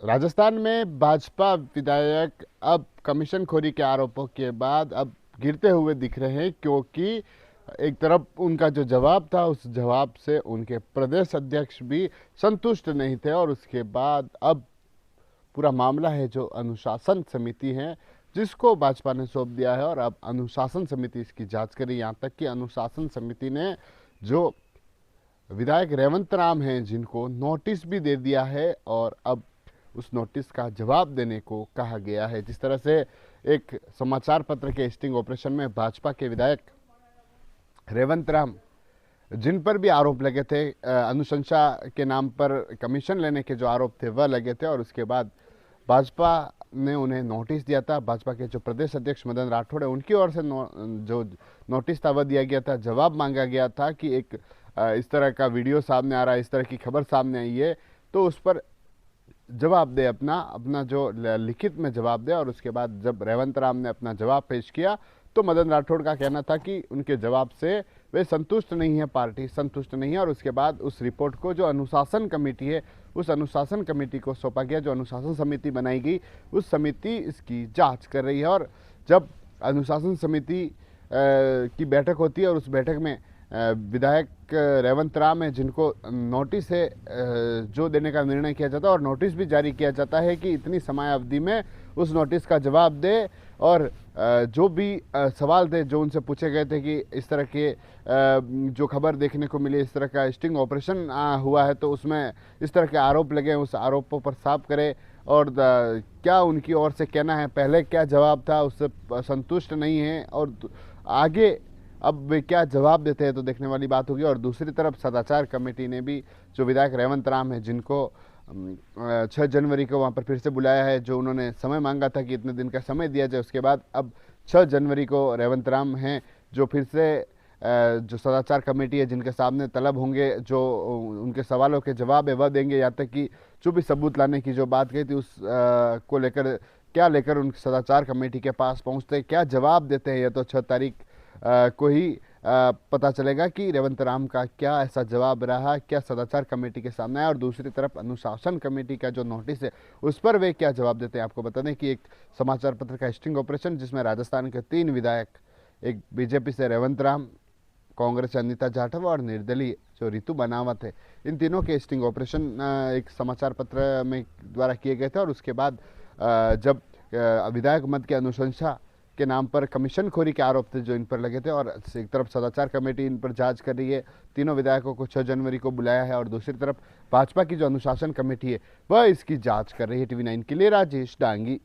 राजस्थान में भाजपा विधायक अब कमीशनखोरी के आरोपों के बाद अब गिरते हुए दिख रहे हैं, क्योंकि एक तरफ उनका जो जवाब था उस जवाब से उनके प्रदेश अध्यक्ष भी संतुष्ट नहीं थे। और उसके बाद अब पूरा मामला है जो अनुशासन समिति है जिसको भाजपा ने सौंप दिया है, और अब अनुशासन समिति इसकी जांच करी। यहाँ तक कि अनुशासन समिति ने जो विधायक रेवंत राम हैं जिनको नोटिस भी दे दिया है, और अब उस नोटिस का जवाब देने को कहा गया है। जिस तरह से एक समाचार पत्र के स्टिंग ऑपरेशन में भाजपा के विधायक रेवंत राम जिन पर भी आरोप लगे थे, अनुशंसा के नाम पर कमीशन लेने के जो आरोप थे वह लगे थे, और उसके बाद भाजपा ने उन्हें नोटिस दिया था। भाजपा के जो प्रदेश अध्यक्ष मदन राठौड़ है उनकी ओर से जो नोटिस था वह दिया गया था। जवाब मांगा गया था कि एक इस तरह का वीडियो सामने आ रहा है, इस तरह की खबर सामने आई है, तो उस पर जवाब दे, अपना अपना जो लिखित में जवाब दे। और उसके बाद जब रेवंत राम ने अपना जवाब पेश किया तो मदन राठौड़ का कहना था कि उनके जवाब से वे संतुष्ट नहीं है, पार्टी संतुष्ट नहीं है। और उसके बाद उस रिपोर्ट को जो अनुशासन कमेटी है उस अनुशासन कमेटी को सौंपा गया। जो अनुशासन समिति बनाई गई उस समिति इसकी जांच कर रही है। और जब अनुशासन समिति की बैठक होती है और उस बैठक में विधायक रेवंत राम है जिनको नोटिस है जो देने का निर्णय किया जाता है, और नोटिस भी जारी किया जाता है कि इतनी समय अवधि में उस नोटिस का जवाब दे। और जो भी सवाल थे जो उनसे पूछे गए थे कि इस तरह के जो खबर देखने को मिली, इस तरह का स्टिंग ऑपरेशन हुआ है तो उसमें इस तरह के आरोप लगे हैं, उस आरोपों पर साफ करे और क्या उनकी ओर से कहना है, पहले क्या जवाब था उससे संतुष्ट नहीं है, और आगे अब वे क्या जवाब देते हैं तो देखने वाली बात होगी। और दूसरी तरफ सदाचार कमेटी ने भी जो विधायक रेवंत राम है जिनको 6 जनवरी को वहाँ पर फिर से बुलाया है, जो उन्होंने समय मांगा था कि इतने दिन का समय दिया जाए, उसके बाद अब 6 जनवरी को रेवंत राम हैं जो फिर से जो सदाचार कमेटी है जिनके सामने तलब होंगे, जो उनके सवालों के जवाब है वह देंगे। यहाँ तक कि जो भी सबूत लाने की जो बात कही थी उस को लेकर क्या लेकर उन सदाचार कमेटी के पास पहुँचते, क्या जवाब देते हैं, यह तो 6 तारीख को ही पता चलेगा कि रेवंत राम का क्या ऐसा जवाब रहा, क्या सदाचार कमेटी के सामने आया। और दूसरी तरफ अनुशासन कमेटी का जो नोटिस है उस पर वे क्या जवाब देते हैं। आपको बता दें कि एक समाचार पत्र का स्टिंग ऑपरेशन जिसमें राजस्थान के 3 विधायक, एक बीजेपी से रेवंत राम, कांग्रेस से अनिता जाटव और निर्दलीय जो रितु बनावत है, इन तीनों के स्टिंग ऑपरेशन एक समाचार पत्र में द्वारा किए गए थे। और उसके बाद जब विधायक मत की अनुशंसा के नाम पर कमीशनखोरी के आरोप थे जो इन पर लगे थे, और एक तरफ सदाचार कमेटी इन पर जांच कर रही है, तीनों विधायकों को 6 जनवरी को बुलाया है, और दूसरी तरफ भाजपा की जो अनुशासन कमेटी है वह इसकी जांच कर रही है। TV9 के लिए राजेश डांगी।